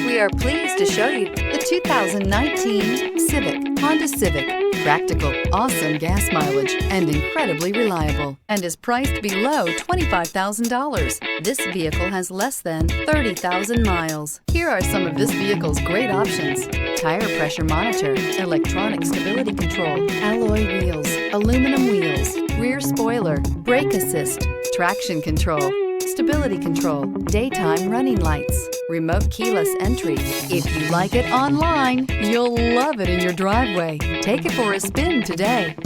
We are pleased to show you the 2019 Civic, Honda Civic. Practical, awesome gas mileage, and incredibly reliable, and is priced below $25,000. This vehicle has less than 30,000 miles. Here are some of this vehicle's great options: tire pressure monitor, electronic stability control, alloy wheels, aluminum wheels, rear spoiler, brake assist, traction control, stability control, daytime running lights, remote keyless entry. If you like it online, you'll love it in your driveway. Take it for a spin today.